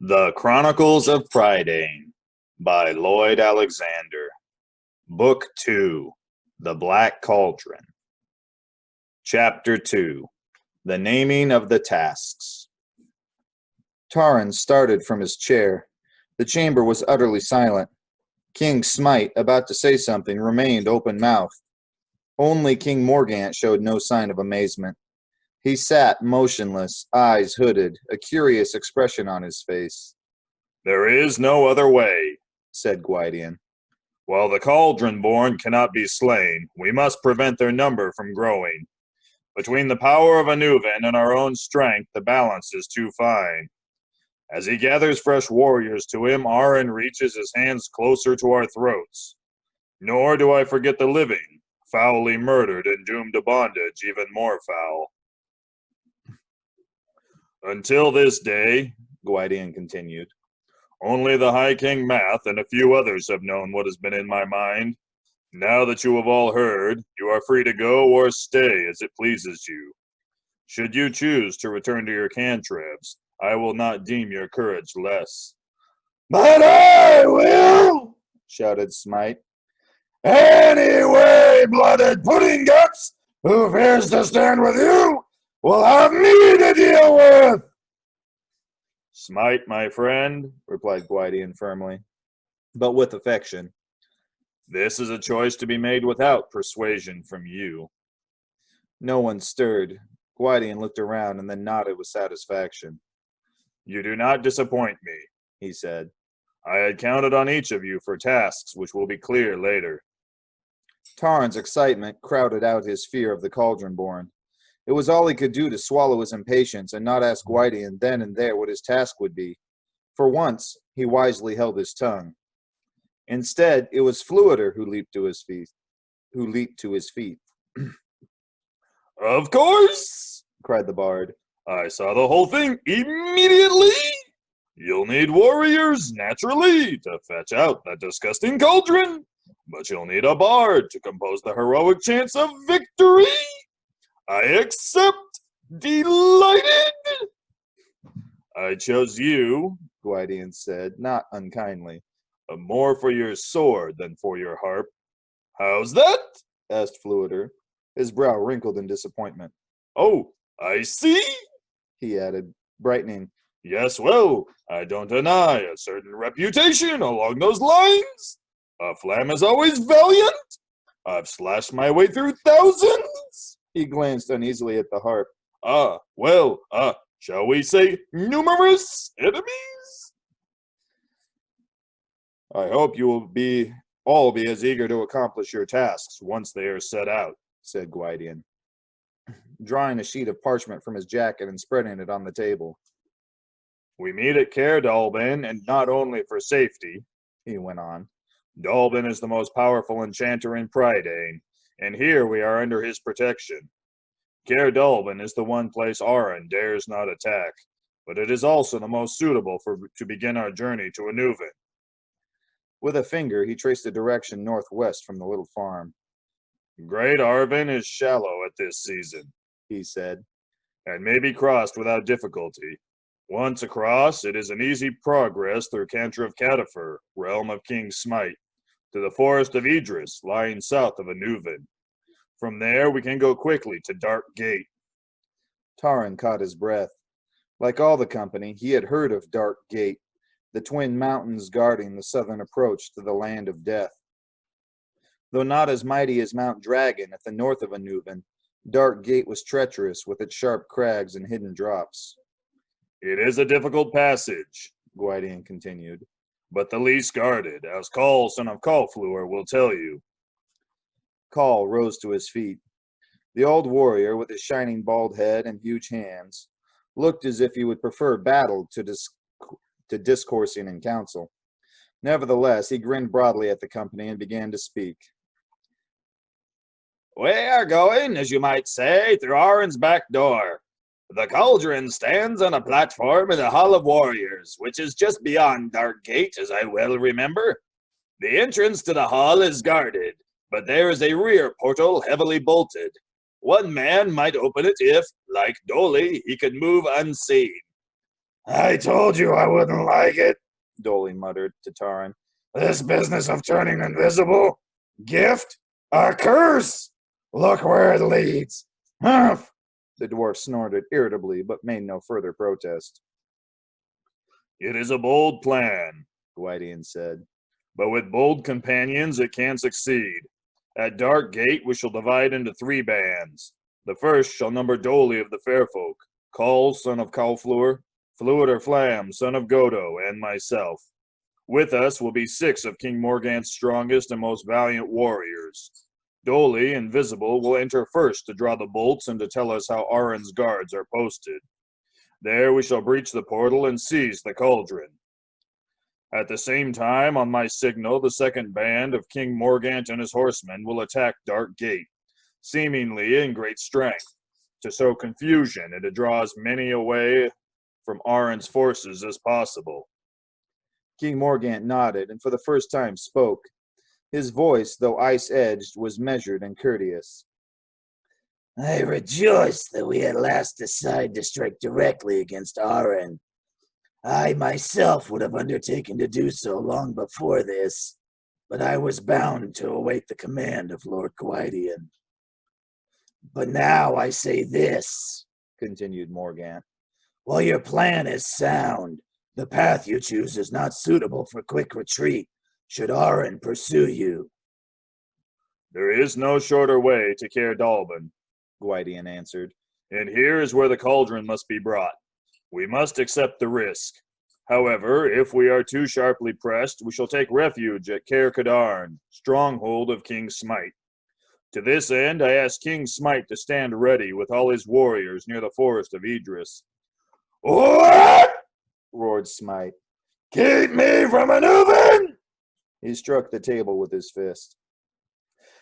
The Chronicles of Prydain by Lloyd Alexander. Book 2, The Black Cauldron. Chapter 2, The Naming of the Tasks. Taran started from his chair. The chamber was utterly silent. King Smite, about to say something, remained open-mouthed. Only King Morgant showed no sign of amazement. He sat motionless, eyes hooded, a curious expression on his face. "There is no other way," said Gwydion. "While the Cauldron-born cannot be slain, we must prevent their number from growing. Between the power of Eilonwy and our own strength, the balance is too fine. As he gathers fresh warriors to him, Aran reaches his hands closer to our throats. Nor do I forget the living, foully murdered and doomed to bondage even more foul. Until this day," Gwydion continued, "only the High King Math and a few others have known what has been in my mind. Now that you have all heard, you are free to go or stay as it pleases you. Should you choose to return to your cantrips, I will not deem your courage less." "But I will!" shouted Smite. "Any blooded pudding guts who fears to stand with you will have me to deal with." "Smite, my friend," replied Gwydion firmly, but with affection, "this is a choice to be made without persuasion from you." No one stirred. Gwydion looked around and then nodded with satisfaction. "You do not disappoint me," he said. "I had counted on each of you for tasks which will be clear later." Taran's excitement crowded out his fear of the Cauldron-born. It was all he could do to swallow his impatience and not ask Gwydion then and there what his task would be. For once, he wisely held his tongue. Instead, it was Fluider who leaped to his feet. "Of course!" cried the bard. "I saw the whole thing immediately! You'll need warriors, naturally, to fetch out that disgusting cauldron, but you'll need a bard to compose the heroic chants of victory! I accept! Delighted!" "I chose you," Gwydion said, not unkindly, "more for your sword than for your harp." "How's that?" asked Fluider. His brow wrinkled in disappointment. "Oh, I see," he added, brightening. "Yes, well, I don't deny a certain reputation along those lines. A flam is always valiant. I've slashed my way through thousands." He glanced uneasily at the harp. Shall we say numerous enemies?" "I hope you will all be as eager to accomplish your tasks once they are set out," said Gwydion, drawing a sheet of parchment from his jacket and spreading it on the table. "We meet at Dalben, and not only for safety," he went on. "Dalben is the most powerful enchanter in Prydain, and here we are under his protection. Dalben is the one place Aran dares not attack, but it is also the most suitable to begin our journey to Eilonwy." With a finger, he traced a direction northwest from the little farm. "Great Arvin is shallow at this season," he said, "and may be crossed without difficulty. Once across, it is an easy progress through Cantor of Catifer, realm of King Smite, to the forest of Idris, lying south of Eilonwy. From there, we can go quickly to Dark Gate." Taran caught his breath. Like all the company, he had heard of Dark Gate, the twin mountains guarding the southern approach to the land of death. Though not as mighty as Mount Dragon at the north of Eilonwy, Dark Gate was treacherous with its sharp crags and hidden drops. "It is a difficult passage," Gwydion continued, "but the least guarded, as Call, son of Callfluer, will tell you." Call rose to his feet. The old warrior, with his shining bald head and huge hands, looked as if he would prefer battle to discoursing in council. Nevertheless, he grinned broadly at the company and began to speak. "We are going, as you might say, through Aran's back door. The cauldron stands on a platform in the Hall of Warriors, which is just beyond Dark Gate, as I well remember. The entrance to the hall is guarded, but there is a rear portal heavily bolted. One man might open it if, like Dolly, he could move unseen. I told you I wouldn't like it, Dolly muttered to Taran. this business of turning invisible. Gift? A curse! Look where it leads. Humph! The dwarf snorted irritably, but made no further protest. It is a bold plan, Gwydion said. but with bold companions it can succeed. At Dark Gate we shall divide into 3 bands. The first shall number Dolly of the Fair Folk, Call, son of Caulfleur, Fluid or Flam, son of Godo, and myself. With us will be 6 of King Morgant's strongest and most valiant warriors. Dolly, invisible, will enter first to draw the bolts and to tell us how Aran's guards are posted. There we shall breach the portal and seize the cauldron. At the same time, on my signal, the second band of King Morgant and his horsemen will attack Dark Gate, seemingly in great strength, to sow confusion and to draw as many away from Aran's forces as possible. King Morgant nodded, and for the first time spoke. His voice, though ice-edged, was measured and courteous. I rejoice that we at last decide to strike directly against Aran. I myself would have undertaken to do so long before this, but I was bound to await the command of Lord Gwydion. But now I say this, continued Morgant. While your plan is sound, the path you choose is not suitable for quick retreat, should Aran pursue you. There is no shorter way to Caer Dalben, Gwydion answered. and here is where the cauldron must be brought. We must accept the risk. However, if we are too sharply pressed, we shall take refuge at Caer Cadarn, stronghold of King Smite. To this end, I ask King Smite to stand ready with all his warriors near the forest of Idris. What? Roared Smite. Keep me from maneuvering? He struck the table with his fist.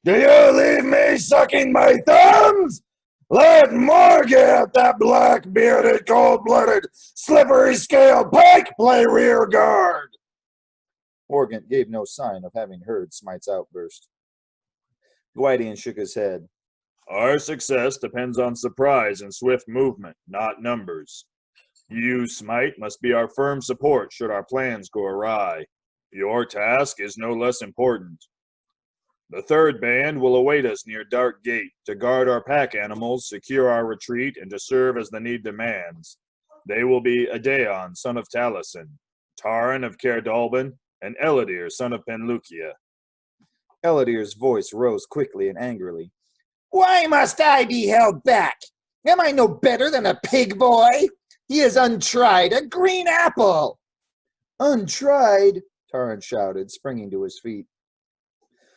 Do you leave me sucking my thumbs? Let Morgant, that black-bearded, cold-blooded, slippery-scaled pike, play rear guard. Morgant gave no sign of having heard Smite's outburst. Gwydion shook his head. Our success depends on surprise and swift movement, not numbers. You, Smite, must be our firm support should our plans go awry. Your task is no less important. The third band will await us near Dark Gate to guard our pack animals, secure our retreat, and to serve as the need demands. They will be Adeon, son of Taliesin, Taran of Caer Dalben, and Elidir, son of Penlucia. Elidir's voice rose quickly and angrily. Why must I be held back? Am I no better than a pig boy? He is untried, a green apple. Untried, Taran shouted, springing to his feet.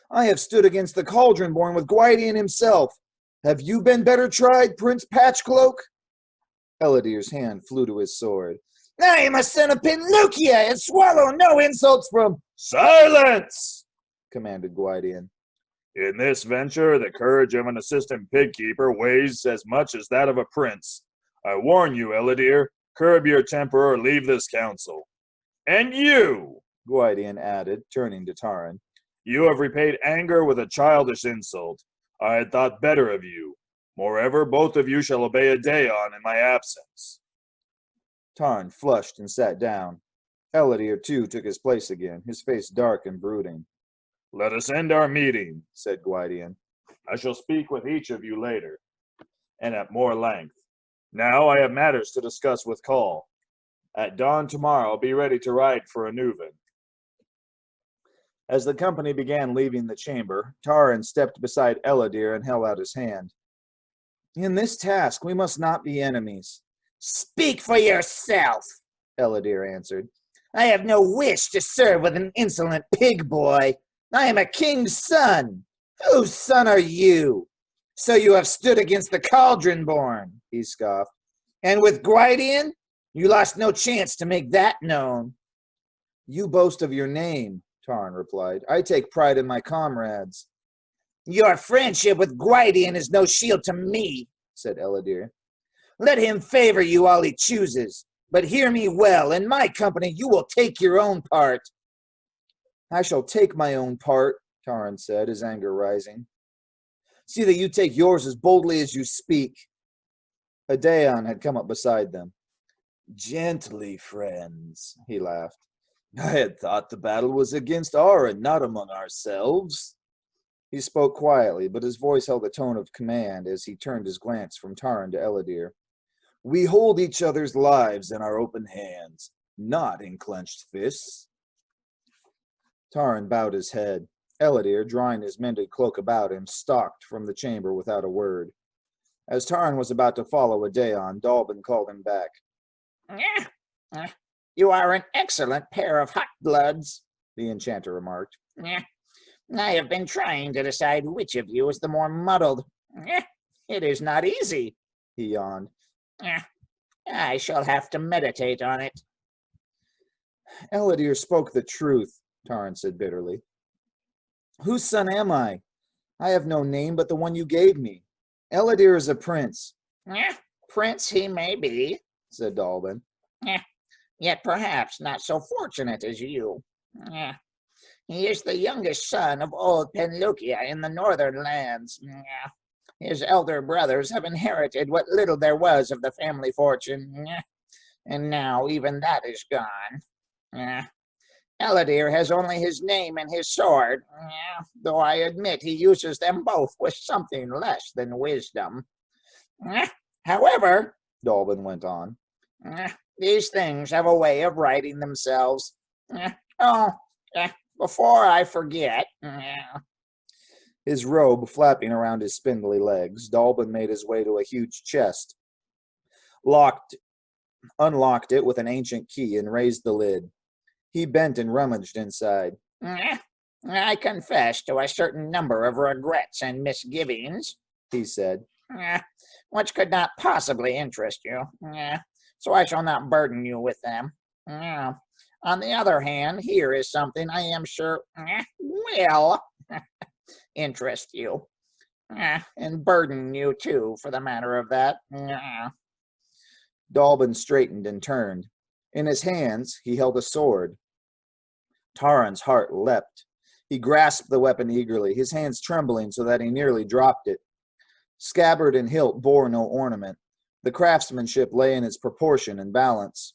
I have stood against the Cauldron born with Gwydion himself. Have you been better tried, Prince Patchcloak? Elidir's hand flew to his sword. I am a son of Penlucia and swallow no insults from... Silence! Commanded Gwydion. In this venture, the courage of an assistant pig-keeper weighs as much as that of a prince. I warn you, Elidir, curb your temper or leave this council. And you, Gwydion added, turning to Taran. You have repaid anger with a childish insult. I had thought better of you. Moreover, both of you shall obey Adeon in my absence. Taran flushed and sat down. Elidir, too, took his place again, his face dark and brooding. Let us end our meeting, said Gwydion. I shall speak with each of you later, and at more length. Now I have matters to discuss with Call. At dawn tomorrow, be ready to ride for Eilonwy. As the company began leaving the chamber, Taran stepped beside Elidir and held out his hand. In this task, we must not be enemies. Speak for yourself, Elidir answered. I have no wish to serve with an insolent pig boy. I am a king's son. Whose son are you? So you have stood against the Cauldron born, he scoffed. And with Gwydion, you lost no chance to make that known. You boast of your name, Taran replied. I take pride in my comrades. Your friendship with Gwydion is no shield to me, said Elidir. Let him favor you all he chooses, but hear me well. In my company, you will take your own part. I shall take my own part, Taran said, his anger rising. See that you take yours as boldly as you speak. Adeon had come up beside them. Gently, friends, he laughed. I had thought the battle was against Aran, not among ourselves. He spoke quietly, but his voice held a tone of command as he turned his glance from Taran to Eladir. We hold each other's lives in our open hands, not in clenched fists. Taran bowed his head. Eladir, drawing his mended cloak about him, stalked from the chamber without a word. As Taran was about to follow Adeon, Dalben called him back. You are an excellent pair of hot bloods, The enchanter remarked. I have been trying to decide which of you is the more muddled. It is not easy. He yawned. I shall have to meditate on it. Eladir spoke the truth, Taran said bitterly. Whose son am I? I have no name but the one you gave me. Eladir is a prince. Prince he may be, Said Dalben. Yet perhaps not so fortunate as you. He is the youngest son of old Penlukia in the northern lands. His elder brothers have inherited what little there was of the family fortune, and now even that is gone. Eladir has only his name and his sword, though I admit he uses them both with something less than wisdom. However, Dalben went on, these things have a way of righting themselves. Before I forget, his robe flapping around his spindly legs, Dalben made his way to a huge chest, unlocked it with an ancient key, and raised the lid. He bent and rummaged inside. I confess to a certain number of regrets and misgivings, He said. Which could not possibly interest you, so I shall not burden you with them. On the other hand, here is something I am sure will interest you, and burden you too, for the matter of that. Dalben straightened and turned. In his hands, he held a sword. Taran's heart leapt. He grasped the weapon eagerly, his hands trembling so that he nearly dropped it. Scabbard and hilt bore no ornament. The craftsmanship lay in its proportion and balance.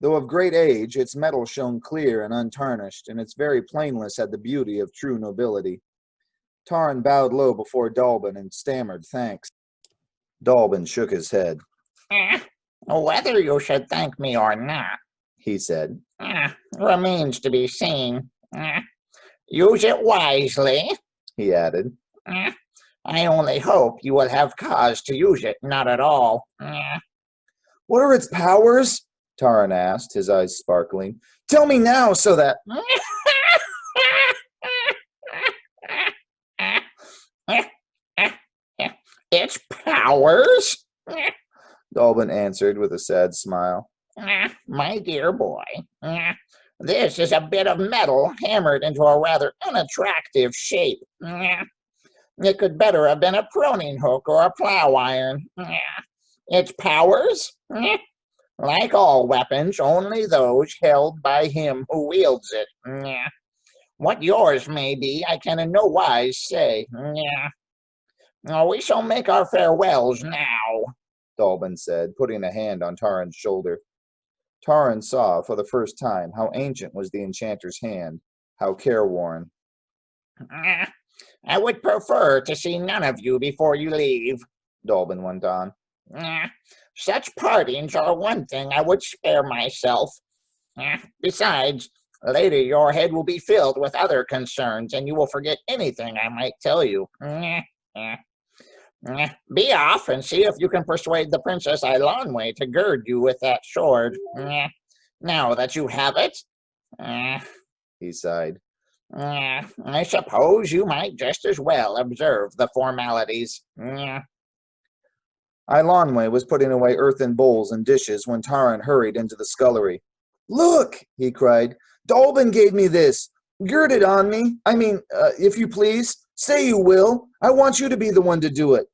Though of great age, its metal shone clear and untarnished, and its very plainness had the beauty of true nobility. Taran bowed low before Dalben and stammered thanks. Dalben shook his head. Whether you should thank me or not, He said. Remains to be seen. Use it wisely. He added. I only hope you will have cause to use it not at all. What are its powers? Taran asked, his eyes sparkling. Tell me now so that... Its powers? Dalben answered with a sad smile. My dear boy, this is a bit of metal hammered into a rather unattractive shape. It could better have been a pruning hook or a plow iron. Its powers? Like all weapons, only those held by him who wields it. What yours may be, I can in no wise say. We shall make our farewells now, Dalben said, putting a hand on Taran's shoulder. Taran saw for the first time how ancient was the enchanter's hand, how careworn. I would prefer to see none of you before you leave, Dalben went on. Such partings are one thing I would spare myself. Besides, later your head will be filled with other concerns, and you will forget anything I might tell you. Be off and see if you can persuade the Princess Eilonwy to gird you with that sword. Now that you have it, He sighed. I suppose you might just as well observe the formalities. Eilonwy was putting away earthen bowls and dishes when Taran hurried into the scullery. Look, he cried. Dalben gave me this. Gird it on me. I mean, if you please. Say you will. I want you to be the one to do it.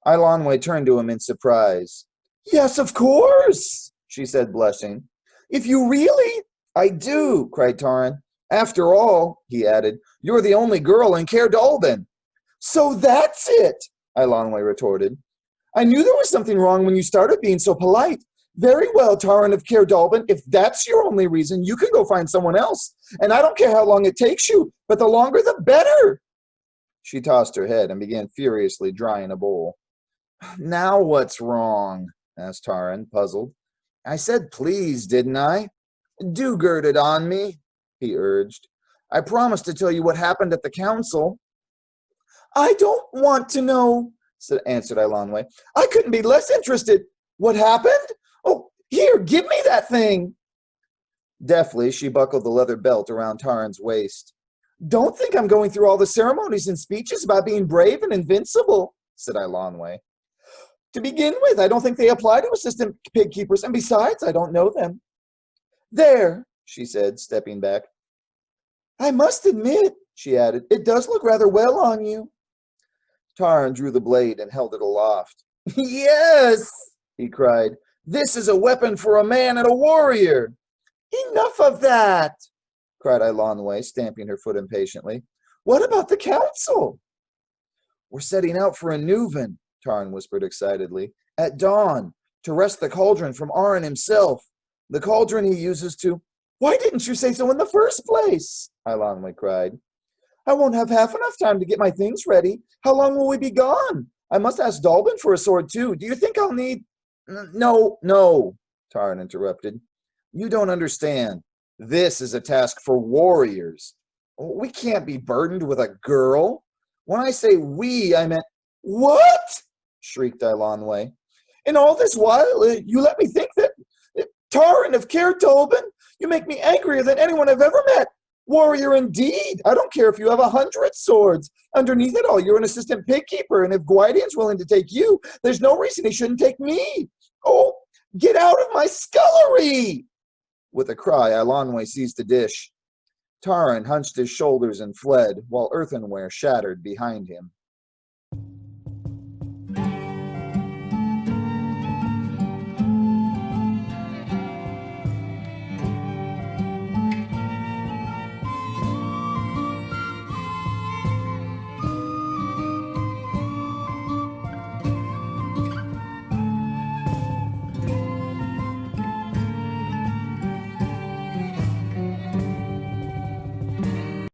Eilonwy turned to him in surprise. Yes, of course, she said, blushing. If you really? I do, cried Taran. After all, he added, you're the only girl in Caer Dalben. So that's it, Eilonwy retorted. I knew there was something wrong when you started being so polite. Very well, Taran of Caer Dalben. If that's your only reason, you can go find someone else. And I don't care how long it takes you, but the longer the better. She tossed her head and began furiously drying a bowl. Now what's wrong? Asked Taran, puzzled. I said please, didn't I? Do gird it on me, he urged. I promised to tell you what happened at the council. I don't want to know, answered Eilonwy. I couldn't be less interested. What happened? Oh, here, give me that thing. Deftly, she buckled the leather belt around Taran's waist. Don't think I'm going through all the ceremonies and speeches about being brave and invincible, said Eilonwy. To begin with, I don't think they apply to assistant pig keepers, and besides, I don't know them. There, she said, stepping back. I must admit, she added, it does look rather well on you. Taran drew the blade and held it aloft. Yes, he cried. This is a weapon for a man and a warrior. Enough of that, cried Eilonwy, stamping her foot impatiently. What about the council? We're setting out for a Nuven, Taran whispered excitedly, at dawn, to wrest the cauldron from Aran himself. The cauldron he uses to... Why didn't you say so in the first place? Eilonwy cried. I won't have half enough time to get my things ready. How long will we be gone? I must ask Dalben for a sword, too. Do you think I'll need... No, Taran interrupted. You don't understand. This is a task for warriors. We can't be burdened with a girl. When I say we, I meant... What? Shrieked Eilonwy. And all this while, you let me think that... Taran of Caer Dalben, you make me angrier than anyone I've ever met. Warrior indeed. I don't care if you have 100 swords. Underneath it all, you're an assistant pig keeper, and if Gwydion's willing to take you, there's no reason he shouldn't take me. Oh, get out of my scullery! With a cry, Eilonwy seized a dish. Taran hunched his shoulders and fled, while earthenware shattered behind him.